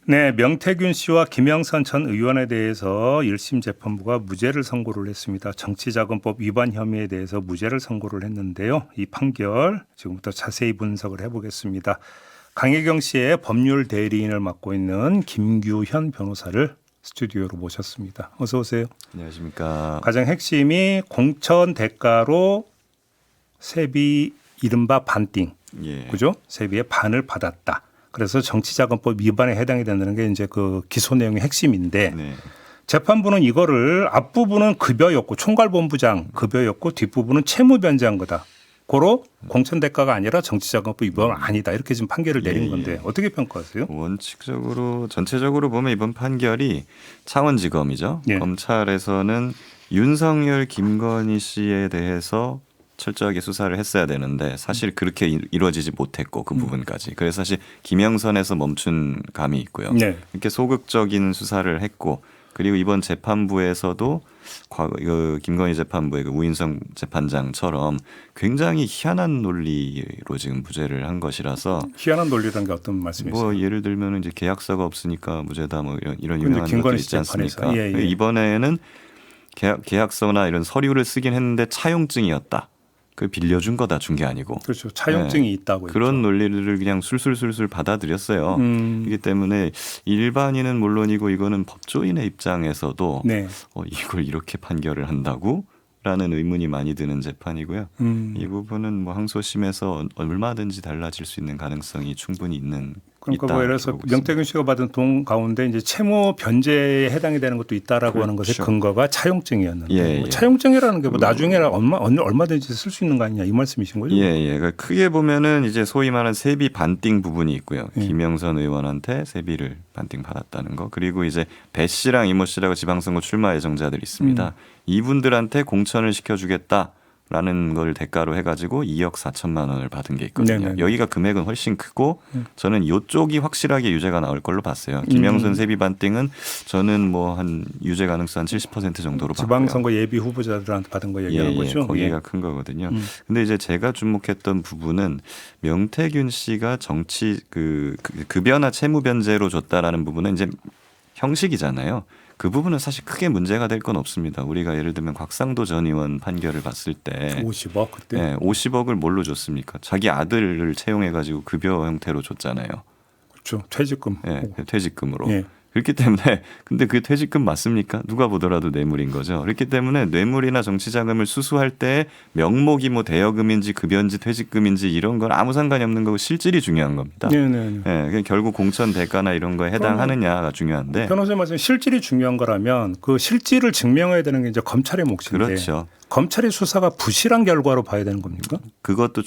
네, 명태균 씨와 김영선 전 의원에 대해서 1심 재판부가 무죄를 선고를 했습니다. 정치자금법 위반 혐의에 대해서 무죄를 선고를 했는데요. 이 판결 지금부터 자세히 분석을 해보겠습니다. 강혜경 씨의 법률 대리인을 맡고 있는 김규현 변호사를 스튜디오로 모셨습니다. 어서 오세요. 안녕하십니까. 가장 핵심이 공천 대가로 세비 이른바 반띵, 예. 그죠? 세비의 반을 받았다. 그래서 정치자금법 위반에 해당이 된다는 게 이제 그 기소 내용의 핵심인데 네. 재판부는 이거를 앞부분은 급여였고 총괄본부장 급여였고 뒷부분은 채무변제한 거다. 고로 공천 대가가 아니라 정치자금법 위반은 아니다. 이렇게 지금 판결을 내린 건데 어떻게 평가하세요? 원칙적으로 전체적으로 보면 이번 판결이 창원지검이죠. 예. 검찰에서는 윤석열, 김건희 씨에 대해서 철저하게 수사를 했어야 되는데 사실 그렇게 이루어지지 못했고 그 부분까지. 그래서 사실 김영선에서 멈춘 감이 있고요. 네. 이렇게 소극적인 수사를 했고 그리고 이번 재판부에서도 김건희 재판부의 그 우인성 재판장처럼 굉장히 희한한 논리로 지금 무죄를 한 것이라서 희한한 논리라는 게 어떤 말씀이세요? 뭐 예를 들면 이제 계약서가 없으니까 무죄다 뭐 이런 근데 유명한 김건희 것도 있지 않습니까? 예, 예. 이번에는 계약서나 이런 서류를 쓰긴 했는데 차용증이었다. 그 빌려준 거다 준 게 아니고. 그렇죠. 차용증이 있다고 그런 했죠. 논리를 그냥 술술술술 받아들였어요. 이기 때문에 일반인은 물론이고 이거는 법조인의 입장에서도 네. 이걸 이렇게 판결을 한다고? 라는 의문이 많이 드는 재판이고요. 이 부분은 뭐 항소심에서 얼마든지 달라질 수 있는 가능성이 충분히 그러니까 있다. 뭐 예를 들어서 명태균 씨가 받은 돈 가운데 이제 채무 변제에 해당이 되는 것도 있다라고 그렇죠. 하는 것의 근거가 차용증이었는데 예, 뭐 예. 차용증이라는 게 뭐 나중에 얼마든지 쓸 수 있는 거 아니냐 이 말씀이신 거죠? 예. 그러니까 크게 보면은 이제 소위 말하는 세비 반띵 부분이 있고요. 예. 김영선 의원한테 세비를 반띵 받았다는 거. 그리고 이제 배 씨랑 이모 씨라고 지방선거 출마 예정자들이 있습니다. 이분들한테 공천을 시켜주겠다라는 걸 대가로 해가지고 2억 4천만 원을 받은 게 있거든요. 네네네. 여기가 금액은 훨씬 크고 저는 이쪽이 확실하게 유죄가 나올 걸로 봤어요. 김영선 세비 반띵은 저는 뭐 한 유죄 가능성 한 70% 정도로 봤고요. 지방선거 예비 후보자들한테 받은 거 얘기하는 거죠? 거기가 예. 큰 거거든요. 근데 이제 제가 주목했던 부분은 명태균 씨가 정치 급여나 채무 변제로 줬다라는 부분은 이제 형식이잖아요. 그 부분은 사실 크게 문제가 될 건 없습니다. 우리가 예를 들면 곽상도 전 의원 판결을 봤을 때 50억 그때. 네, 50억을 뭘로 줬습니까? 자기 아들을 채용해 가지고 급여 형태로 줬잖아요. 그렇죠. 퇴직금. 네, 퇴직금으로. 예. 그렇기 때문에 근데 그 퇴직금 맞습니까? 누가 보더라도 뇌물인 거죠. 그렇기 때문에 뇌물이나 정치자금을 수수할 때 명목이 뭐 대여금인지 급여인지 퇴직금인지 이런 건 아무 상관이 없는 거고 실질이 중요한 겁니다. 네네. 네, 결국 공천 대가나 이런 거에 해당하느냐가 중요한데. 변호사님 말씀 실질이 중요한 거라면 그 실질을 증명해야 되는 게 이제 검찰의 몫인데 그렇죠. 검찰의 수사가 부실한 결과로 봐야 되는 겁니까? 그것도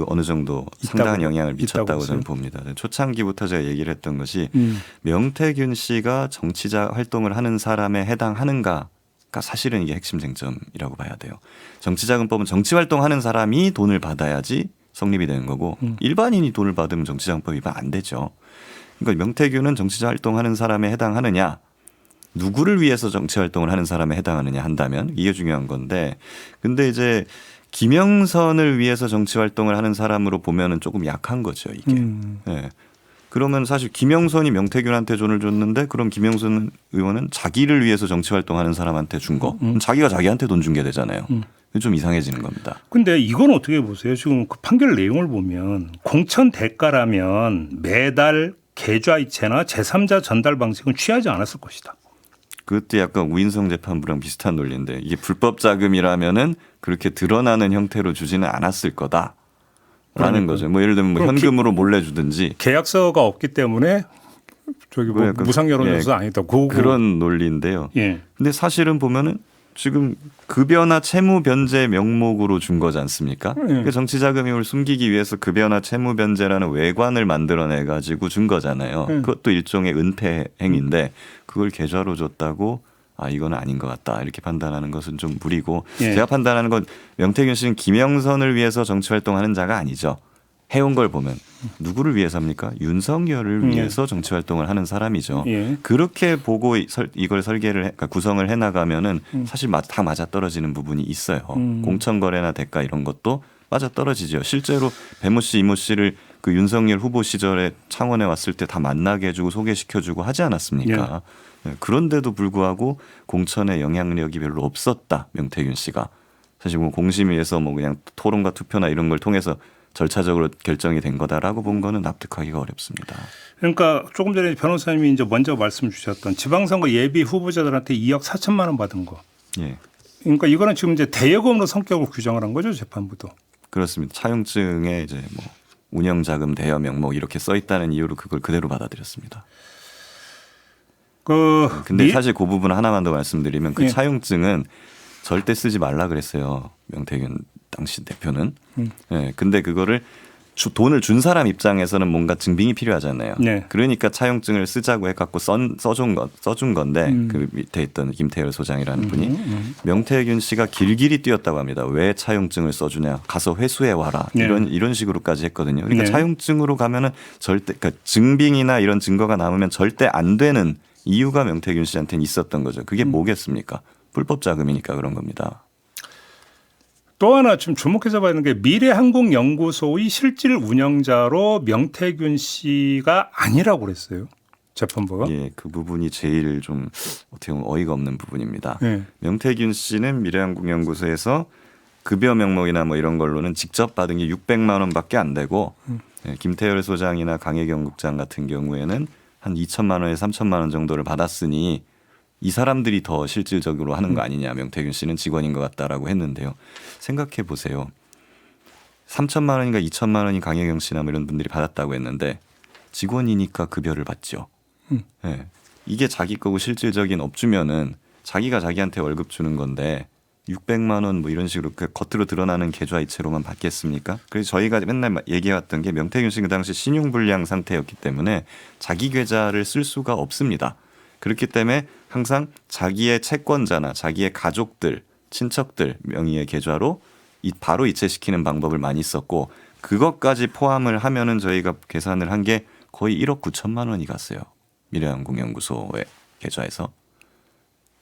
어느 정도 상당한 영향을 미쳤다고 저는 있다고 봅니다. 초창기부터 제가 얘기를 했던 것이 명태균 씨가 정치자 활동을 하는 사람에 해당하는가가 사실은 이게 핵심 쟁점이라고 봐야 돼요. 정치자금법은 정치 활동하는 사람이 돈을 받아야지 성립이 되는 거고 일반인이 돈을 받으면 정치자금법 위반 안 되죠. 그러니까 명태균은 정치자 활동하는 사람에 해당하느냐 누구를 위해서 정치 활동을 하는 사람에 해당하느냐 한다면 이게 중요한 건데 근데 이제 김영선을 위해서 정치 활동을 하는 사람으로 보면은 조금 약한 거죠 이게. 네. 그러면 사실 김영선이 명태균한테 돈을 줬는데 그럼 김영선 의원은 자기를 위해서 정치 활동하는 사람한테 준 거. 자기가 자기한테 돈 준 게 되잖아요. 좀 이상해지는 겁니다. 근데 이건 어떻게 보세요? 지금 그 판결 내용을 보면 공천 대가라면 매달 계좌이체나 제3자 전달 방식은 취하지 않았을 것이다. 그것도 약간 우인성 재판부랑 비슷한 논리인데 이게 불법 자금이라면은 그렇게 드러나는 형태로 주지는 않았을 거다라는 그러니까. 거죠. 뭐 예를 들면 뭐 현금으로 몰래 주든지 계약서가 없기 때문에 저기 뭐 무상 여론조사 아니다. 그런 논리인데요. 예. 근데 사실은 보면은 지금 급여나 채무 변제 명목으로 준 거지 않습니까? 그러니까 정치 자금임을 숨기기 위해서 급여나 채무 변제라는 외관을 만들어내 가지고 준 거잖아요. 그것도 일종의 은폐 행위인데 그걸 계좌로 줬다고 이거는 아닌 것 같다 이렇게 판단하는 것은 좀 무리고 제가 판단하는 건 명태균 씨는 김영선을 위해서 정치 활동하는 자가 아니죠. 해온 걸 보면 누구를 위해서입니까? 윤석열을 위해서 정치 활동을 하는 사람이죠. 그렇게 보고 이걸 그러니까 구성을 해나가면은 사실 다 맞아떨어지는 부분이 있어요. 공천 거래나 대가 이런 것도 맞아떨어지죠. 실제로 배모 씨, 이모 씨를 그 윤석열 후보 시절에 창원에 왔을 때 다 만나게 해주고 소개시켜주고 하지 않았습니까? 네, 그런데도 불구하고 공천에 영향력이 별로 없었다. 명태균 씨가. 사실 뭐 공심위에서 뭐 그냥 토론과 투표나 이런 걸 통해서 절차적으로 결정이 된 거다라고 본 거는 납득하기가 어렵습니다. 그러니까 조금 전에 변호사님이 이제 먼저 말씀 주셨던 지방선거 예비 후보자들한테 2억 4천만 원 받은 거. 예. 그러니까 이거는 지금 이제 대여금으로 성격을 규정을 한 거죠, 재판부도. 그렇습니다. 차용증에 이제 뭐 운영자금 대여 명목 이렇게 써 있다는 이유로 그걸 그대로 받아들였습니다. 근데 사실 그 부분 하나만 더 말씀드리면 그 예. 차용증은 절대 쓰지 말라 그랬어요. 명태균 당시 대표는. 예. 근데 그거를 돈을 준 사람 입장에서는 뭔가 증빙이 필요하잖아요. 네. 그러니까 차용증을 쓰자고 해갖고 써준 건데 그 밑에 있던 김태열 소장이라는 분이 명태균 씨가 길길이 뛰었다고 합니다. 왜 차용증을 써주냐? 가서 회수해 와라. 네. 이런 식으로까지 했거든요. 그러니까 네. 차용증으로 가면은 절대 그러니까 증빙이나 이런 증거가 남으면 절대 안 되는 이유가 명태균 씨한테는 있었던 거죠. 그게 뭐겠습니까? 불법 자금이니까 그런 겁니다. 또 하나 좀 주목해서 봐야 하는 게 미래한국연구소의 실질 운영자로 명태균 씨가 아니라고 그랬어요. 재판부가. 예, 그 부분이 제일 좀 어떻게 보면 어이가 없는 부분입니다. 네. 명태균 씨는 미래한국연구소에서 급여 명목이나 뭐 이런 걸로는 직접 받은 게 600만 원밖에 안 되고 예, 김태열 소장이나 강혜경 국장 같은 경우에는 한 2천만 원에서 3천만 원 정도를 받았으니 이 사람들이 더 실질적으로 하는 거 아니냐. 명태균 씨는 직원인 것 같다라고 했는데요. 생각해 보세요. 3천만 원인가 2천만 원이 강혜경 씨나 뭐 이런 분들이 받았다고 했는데 직원이니까 급여를 받죠. 네. 이게 자기 거고 실질적인 업주면은 자기가 자기한테 월급 주는 건데 600만 원 뭐 이런 식으로 그 겉으로 드러나는 계좌이체로만 받겠습니까? 그래서 저희가 맨날 얘기해왔던 게 명태균 씨 그 당시 신용불량 상태였기 때문에 자기 계좌를 쓸 수가 없습니다. 그렇기 때문에 항상 자기의 채권자나 자기의 가족들, 친척들 명의의 계좌로 바로 이체시키는 방법을 많이 썼고 그것까지 포함을 하면은 저희가 계산을 한 게 거의 1억 9천만 원이 갔어요. 미래한국연구소의 계좌에서.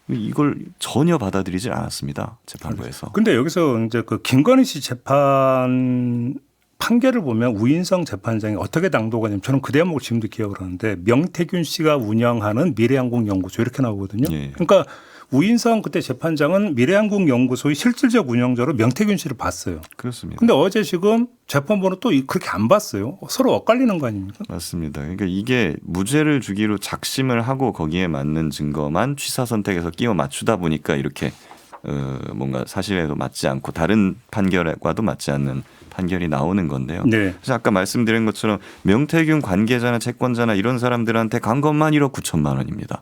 이걸 전혀 받아들이질 않았습니다. 재판부에서. 근데 여기서 이제 그 김건희 씨 재판 판결을 보면 우인성 재판장이 어떻게 당도가 냐면 저는 그 대목을 지금도 기억을 하는데 명태균 씨가 운영하는 미래한국연구소 이렇게 나오거든요. 예. 그러니까 우인성 그때 재판장은 미래한국연구소의 실질적 운영자로 명태균 씨를 봤어요. 그렇습니다. 근데 어제 지금 재판부는 또 그렇게 안 봤어요. 서로 엇갈리는 거 아닙니까? 맞습니다. 그러니까 이게 무죄를 주기로 작심을 하고 거기에 맞는 증거만 취사 선택해서 끼워 맞추다 보니까 이렇게 뭔가 사실에도 맞지 않고 다른 판결과도 맞지 않는 판결이 나오는 건데요. 네. 그래서 아까 말씀드린 것처럼 명태균 관계자나 채권자나 이런 사람들한테 간 것만 1억 9천만 원입니다.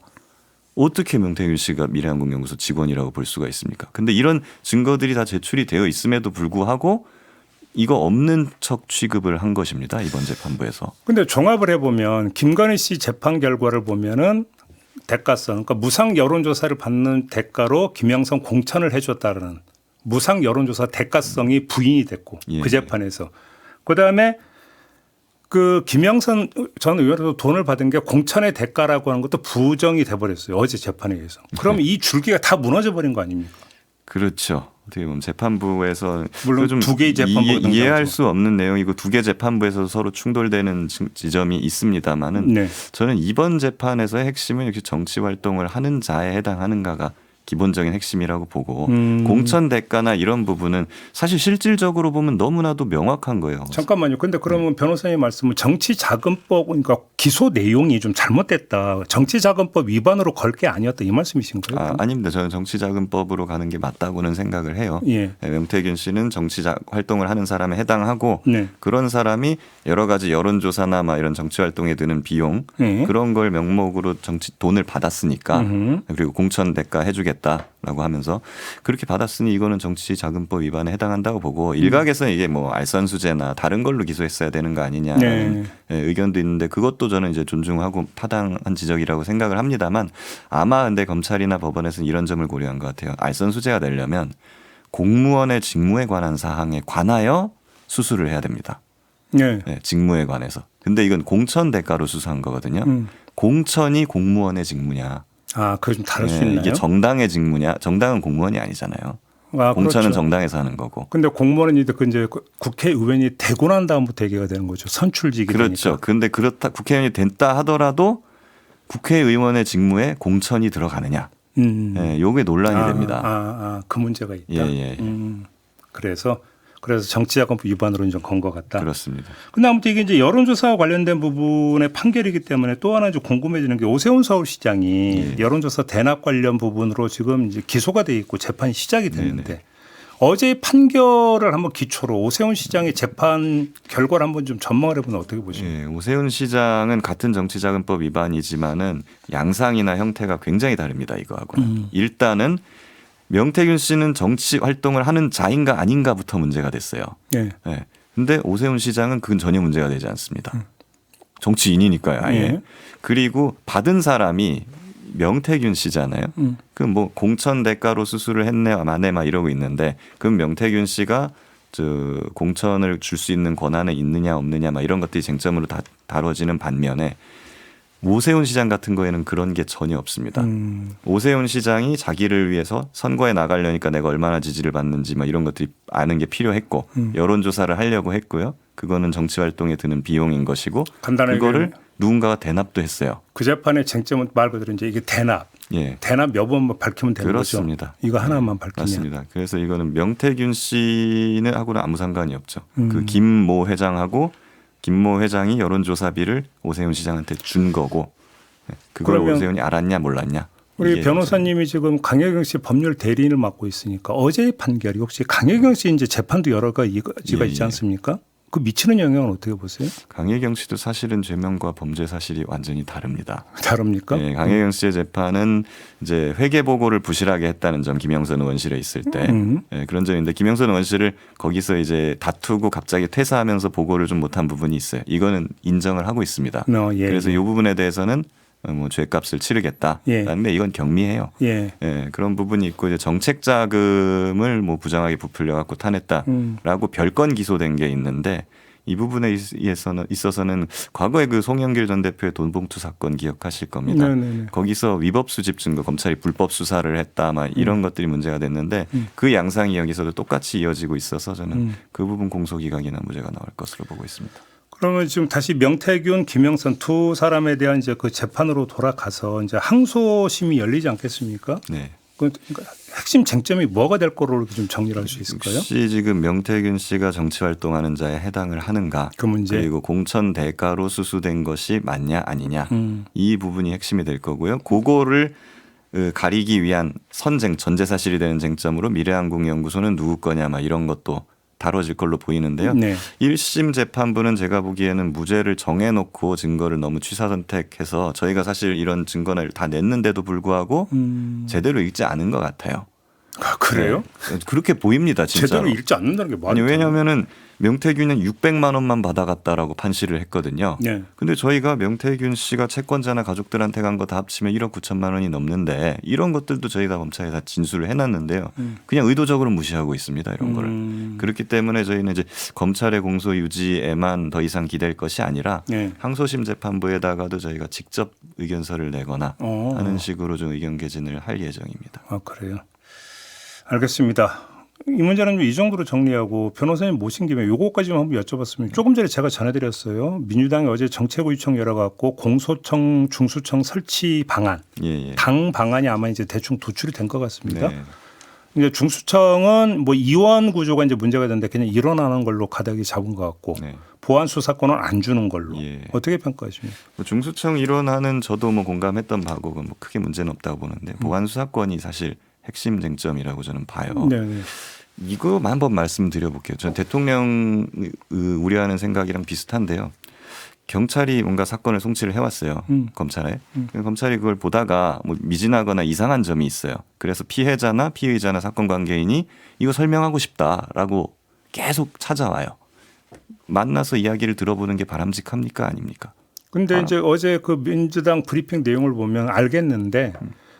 어떻게 명태균 씨가 미래한국연구소 직원이라고 볼 수가 있습니까? 근데 이런 증거들이 다 제출이 되어 있음에도 불구하고 이거 없는 척 취급을 한 것입니다. 이번 재판부에서. 근데 종합을 해보면 김건희 씨 재판 결과를 보면은 대가성, 그러니까 무상 여론조사를 받는 대가로 김영선 공천을 해줬다는 무상 여론조사 대가성이 부인이 됐고 예. 그 재판에서 그다음에 그 김영선 전 의원으로 돈을 받은 게 공천의 대가라고 하는 것도 부정이 돼버렸어요. 어제 재판에 의해서. 그럼 이 줄기가 다 무너져 버린 거 아닙니까? 그렇죠. 어떻게 보면 재판부에서 물론 좀 두 개의 재판부가 이해할 등장하죠. 수 없는 내용이고 두 개 재판부에서 서로 충돌되는 지점이 있습니다만은 네. 저는 이번 재판에서의 핵심은 역시 정치 활동을 하는 자에 해당하는가가 기본적인 핵심이라고 보고 공천 대가나 이런 부분은 사실 실질적으로 보면 너무나도 명확한 거예요. 잠깐만요. 근데 그러면 변호사님 말씀은 정치자금법 그러니까 기소 내용이 좀 잘못됐다. 정치자금법 위반으로 걸 게 아니었다 이 말씀이신 거예요? 아닙니다. 저는 정치자금법으로 가는 게 맞다고는 생각을 해요. 예. 명태균 씨는 정치 활동을 하는 사람에 해당하고 네. 그런 사람이 여러 가지 여론조사나 막 이런 정치 활동에 드는 비용 네. 그런 걸 명목으로 정치 돈을 받았으니까 그리고 공천 대가 해주겠다라고 하면서 그렇게 받았으니 이거는 정치자금법 위반에 해당한다고 보고 일각에서는 이게 뭐 알선수재나 다른 걸로 기소했어야 되는 거 아니냐는 네. 의견도 있는데 그것도 저는 이제 존중하고 타당한 지적이라고 생각을 합니다만 아마 근데 검찰이나 법원에서는 이런 점을 고려한 것 같아요. 알선수재가 되려면 공무원의 직무에 관한 사항에 관하여 수수를 해야 됩니다. 네. 네, 직무에 관해서. 근데 이건 공천 대가로 수사한 거거든요. 공천이 공무원의 직무냐. 아, 그게 좀 다를 수 네, 있나요? 이게 정당의 직무냐. 정당은 공무원이 아니잖아요. 공천은 그렇죠. 정당에서 하는 거고. 근데 공무원은 그 이제 국회의원이 되고 난 다음부터 얘기가 되는 거죠. 선출직이 그렇죠. 되니까. 근데 그렇다 국회의원이 됐다 하더라도 국회의원의 직무에 공천이 들어가느냐. 예, 요게 논란이 됩니다. 그 문제가 있다. 예. 그래서 정치자금법 위반으로 좀 건 것 같다. 그렇습니다. 근데 아무튼 이게 이제 여론조사와 관련된 부분의 판결이기 때문에 또 하나 좀 궁금해지는 게 오세훈 서울시장이 여론조사 대납 관련 부분으로 지금 이제 기소가 돼 있고 재판이 시작이 됐는데 어제의 판결을 한번 기초로 오세훈 시장의 재판 결과를 한번 좀 전망을 해보면 어떻게 보십니까? 예, 오세훈 시장은 같은 정치자금법 위반이지만은 양상이나 형태가 굉장히 다릅니다. 이거하고는. 일단은 명태균 씨는 정치 활동을 하는 자인가 아닌가부터 문제가 됐어요. 네. 예. 근데 오세훈 시장은 그건 전혀 문제가 되지 않습니다. 정치인이니까요, 아예. 예. 그리고 받은 사람이 명태균 씨잖아요. 그 뭐 공천 대가로 수수를 했네 마네 막 이러고 있는데 그럼 명태균 씨가 저 공천을 줄 수 있는 권한이 있느냐 없느냐 막 이런 것들이 쟁점으로 다뤄지는 반면에 오세훈 시장 같은 거에는 그런 게 전혀 없습니다. 오세훈 시장이 자기를 위해서 선거에 나가려니까 내가 얼마나 지지를 받는지 막 이런 것들이 아는 게 필요했고 여론조사를 하려고 했고요. 그거는 정치 활동에 드는 비용인 것이고 간단하게 그거를 누군가가 대납도 했어요. 그 재판의 쟁점은 말 그대로 이제 이게 대납. 예. 대납 몇 번만 밝히면 되는 그렇습니다. 거죠. 이거 하나만 밝히면. 맞습니다. 그래서 이거는 명태균 씨는 하고는 아무 상관이 없죠. 그 김모 회장하고 김모 회장이 여론조사비를 오세훈 시장한테 준 거고 그걸 오세훈이 알았냐 몰랐냐. 우리 변호사님이 지금 강혜경 씨 법률 대리인을 맡고 있으니까 어제의 판결이 혹시 강혜경 씨 이제 재판도 여러 가지가 있지 않습니까? 그 미치는 영향은 어떻게 보세요? 강혜경 씨도 사실은 죄명과 범죄 사실이 완전히 다릅니다. 다릅니까? 네, 강혜경 씨의 재판은 이제 회계 보고를 부실하게 했다는 점 김영선 의원실에 있을 때 네, 그런 점인데 김영선 의원실을 거기서 이제 다투고 갑자기 퇴사하면서 보고를 좀 못한 부분이 있어요. 이거는 인정을 하고 있습니다. 그래서 이 부분에 대해서는 뭐 죄값을 치르겠다. 그런데 이건 경미해요. 그런 부분이 있고 이제 정책 자금을 뭐 부정하게 부풀려 갖고 탄핵다라고 별건 기소된 게 있는데 이 부분에 있어서는 과거에 그 송영길 전 대표의 돈봉투 사건 기억하실 겁니다. 거기서 위법 수집 증거 검찰이 불법 수사를 했다 막 이런 것들이 문제가 됐는데 그 양상이 여기서도 똑같이 이어지고 있어서 저는 그 부분 공소기각이나 무죄가 나올 것으로 보고 있습니다. 그러면 지금 다시 명태균, 김영선 두 사람에 대한 이제 그 재판으로 돌아가서 이제 항소심이 열리지 않겠습니까? 네. 그러니까 핵심 쟁점이 뭐가 될 거로 이렇게 좀 정리를 할 수 있을까요? 혹시 지금 명태균 씨가 정치 활동하는 자에 해당을 하는가? 그 문제. 그리고 공천 대가로 수수된 것이 맞냐 아니냐? 이 부분이 핵심이 될 거고요. 그거를 가리기 위한 전제 사실이 되는 쟁점으로 미래항공연구소는 누구 거냐 막 이런 것도 다뤄질 걸로 보이는데요. 1심 재판부는 제가 보기에는 무죄를 정해놓고 증거를 너무 취사선택해서 저희가 사실 이런 증거를 다 냈는데도 불구하고 제대로 읽지 않은 것 같아요. 아, 그래요? 네. 그렇게 보입니다. 진짜로. 제대로 읽지 않는다는 게 말이 아니 왜냐하면은 명태균은 600만 원만 받아갔다라고 판시를 했거든요. 근데 저희가 명태균 씨가 채권자나 가족들한테 간 거 다 합치면 1억 9천만 원이 넘는데 이런 것들도 저희가 검찰에 다 진술을 해놨는데요. 그냥 의도적으로 무시하고 있습니다. 이런 거를. 그렇기 때문에 저희는 이제 검찰의 공소 유지에만 더 이상 기댈 것이 아니라 항소심 재판부에다가도 저희가 직접 의견서를 내거나 하는 식으로 좀 의견 개진을 할 예정입니다. 아, 그래요? 알겠습니다. 이 문제는 이 정도로 정리하고 변호사님 모신 김에 요거까지만 한번 여쭤봤으면 조금 전에 제가 전해드렸어요. 민주당이 어제 정책 요청 열어갖고 공소청 중수청 설치 방안, 당 방안이 아마 이제 대충 도출이 된 것 같습니다. 이제 중수청은 뭐 이원 구조가 이제 문제가 되는데 그냥 일어나는 걸로 가닥이 잡은 것 같고 보안 수사권은 안 주는 걸로 어떻게 평가하십니까? 중수청 일원하는 저도 뭐 공감했던 바고 뭐 크게 문제는 없다고 보는데 보안 수사권이 사실 핵심 쟁점이라고 저는 봐요. 이거만 한번 말씀드려볼게요. 저는 대통령 우려하는 생각이랑 비슷한데요. 경찰이 뭔가 사건을 송치를 해왔어요. 검찰에. 검찰이 그걸 보다가 뭐 미진하거나 이상한 점이 있어요. 그래서 피해자나 피의자나 사건 관계인이 이거 설명하고 싶다라고 계속 찾아와요. 만나서 이야기를 들어보는 게 바람직합니까 아닙니까? 근데 이제 어제 그 민주당 브리핑 내용을 보면 알겠는데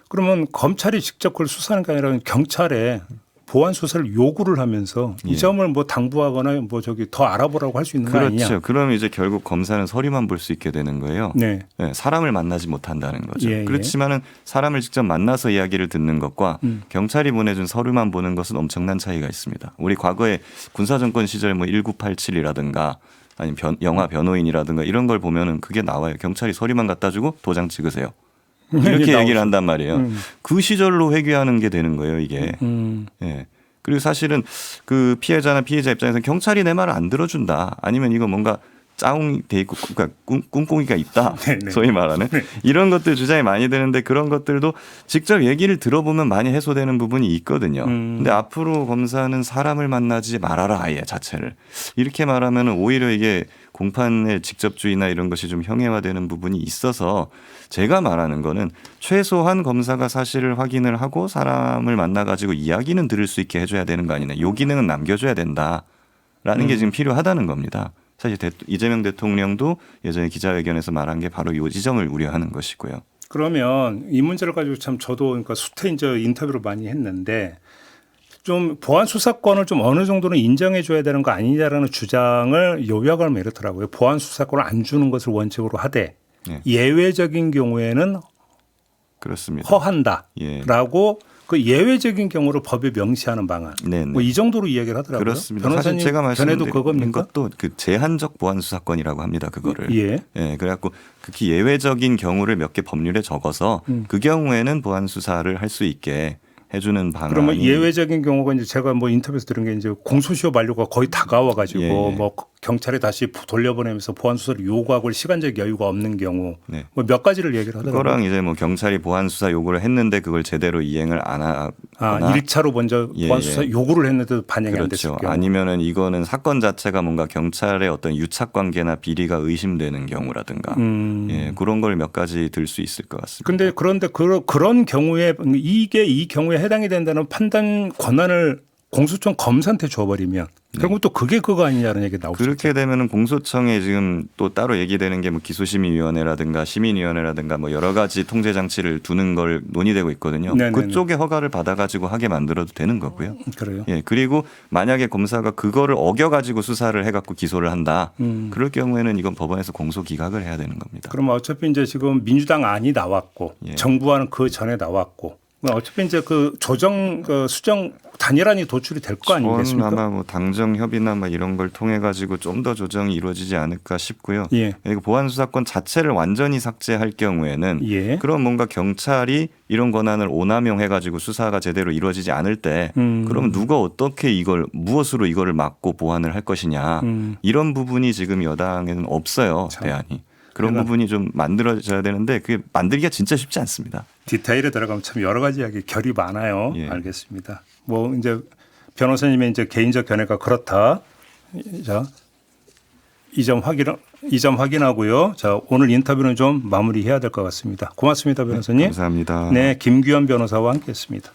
그러면 검찰이 직접 그걸 수사하는 게 아니라 경찰에 보완 수사를 요구를 하면서 이 예. 점을 뭐 당부하거나 뭐 저기 더 알아보라고 할 수 있는 거 아니냐? 그렇죠. 그럼 이제 결국 검사는 서류만 볼 수 있게 되는 거예요. 네. 네, 사람을 만나지 못한다는 거죠. 예, 예. 그렇지만은 사람을 직접 만나서 이야기를 듣는 것과 경찰이 보내준 서류만 보는 것은 엄청난 차이가 있습니다. 우리 과거에 군사정권 시절 뭐 1987이라든가 아니면 영화 변호인이라든가 이런 걸 보면은 그게 나와요. 경찰이 서류만 갖다 주고 도장 찍으세요. 이렇게 이게 얘기를 한단 말이에요. 그 시절로 회귀하는 게 되는 거예요, 이게. 예. 그리고 사실은 그 피해자나 피해자 입장에서는 경찰이 내 말을 안 들어준다. 아니면 이거 뭔가 짜웅이 돼 있고 그러니까 꿍꿍이가 있다. 네네. 소위 말하는 이런 것들 주장이 많이 되는데 그런 것들도 직접 얘기를 들어보면 많이 해소되는 부분이 있거든요. 근데 앞으로 검사는 사람을 만나지 말아라 아예 자체를 이렇게 말하면 오히려 이게 공판의 직접주의나 이런 것이 좀 형해화되는 부분이 있어서 제가 말하는 거는 최소한 검사가 사실을 확인을 하고 사람을 만나가지고 이야기는 들을 수 있게 해줘야 되는 거 아니냐. 요 기능은 남겨줘야 된다라는 게 지금 필요하다는 겁니다. 사실 이재명 대통령도 예전에 기자회견에서 말한 게 바로 이 지점을 우려하는 것이고요. 그러면 이 문제를 가지고 참 저도 그러니까 수태 이제 인터뷰를 많이 했는데 좀 보안 수사권을 좀 어느 정도는 인정해 줘야 되는 거 아니냐라는 주장을 요약을 하면 이렇더라고요. 보안 수사권을 안 주는 것을 원칙으로 하되 네. 예외적인 경우에는 그렇습니다. 허한다라고 그 예외적인 경우를 법에 명시하는 방안. 네네. 뭐 이 정도로 이야기를 하더라고요. 그렇습니다. 변호사님 사실 제가 전에도 말씀드린 그겁니까? 것도 그 제한적 보안 수사권이라고 합니다. 그거를. 예. 예, 그래갖고 극히 예외적인 경우를 몇 개 법률에 적어서 그 경우에는 보안 수사를 할 수 있게 해주는 방안이. 그러면 예외적인 경우가 이제 제가 뭐 인터뷰에서 들은 게 이제 공소시효 만료가 거의 다가와가지고 예. 뭐 경찰에 다시 돌려보내면서 보안 수사를 요구하고 시간적 여유가 없는 경우 네. 뭐 몇 가지를 얘기를 하더라고요. 그거랑 이제 뭐 경찰이 보안 수사 요구를 했는데 그걸 제대로 이행을 안 하거나 1차로 먼저 예, 보안 수사 예. 요구를 했는데도 반영이 안 됐을 그렇죠. 경우. 아니면은 이거는 사건 자체가 뭔가 경찰의 어떤 유착 관계나 비리가 의심되는 경우라든가 예, 그런 걸 몇 가지 들 수 있을 것 같습니다. 그런데 그런 경우에 이게 이 경우에 해당이 된다는 판단 권한을 공수처 검사한테 줘버리면 결국 또 그게 그거 아니냐는 얘기 나오죠. 그렇게 되면은 공소청에 지금 또 따로 얘기되는 게 뭐 기소심의위원회라든가 시민위원회라든가 뭐 여러 가지 통제 장치를 두는 걸 논의되고 있거든요. 네네네. 그쪽에 허가를 받아가지고 하게 만들어도 되는 거고요. 그래요. 예, 그리고 만약에 검사가 그거를 어겨가지고 수사를 해갖고 기소를 한다. 그럴 경우에는 이건 법원에서 공소 기각을 해야 되는 겁니다. 그러면 어차피 이제 지금 민주당 안이 나왔고 예. 정부와는 그 전에 나왔고 어차피 이제 그 조정 그 수정 단일안이 도출이 될 거 아니겠습니까? 아마 뭐 당정 협의나 뭐 이런 걸 통해 가지고 좀 더 조정이 이루어지지 않을까 싶고요. 예. 그리고 보안 수사권 자체를 완전히 삭제할 경우에는 예. 그럼 뭔가 경찰이 이런 권한을 오남용해 가지고 수사가 제대로 이루어지지 않을 때 그럼 누가 어떻게 이걸 무엇으로 이거를 막고 보완을 할 것이냐 이런 부분이 지금 여당에는 없어요. 대안이. 그런 부분이 좀 만들어져야 되는데 그게 만들기가 진짜 쉽지 않습니다. 디테일에 들어가면 참 여러 가지 이야기 결이 많아요. 예. 알겠습니다. 뭐 이제 변호사님의 이제 개인적 견해가 그렇다. 자, 이 점 확인하고요. 자, 오늘 인터뷰는 좀 마무리해야 될 것 같습니다. 고맙습니다, 변호사님. 감사합니다. 네, 김규현 변호사와 함께했습니다.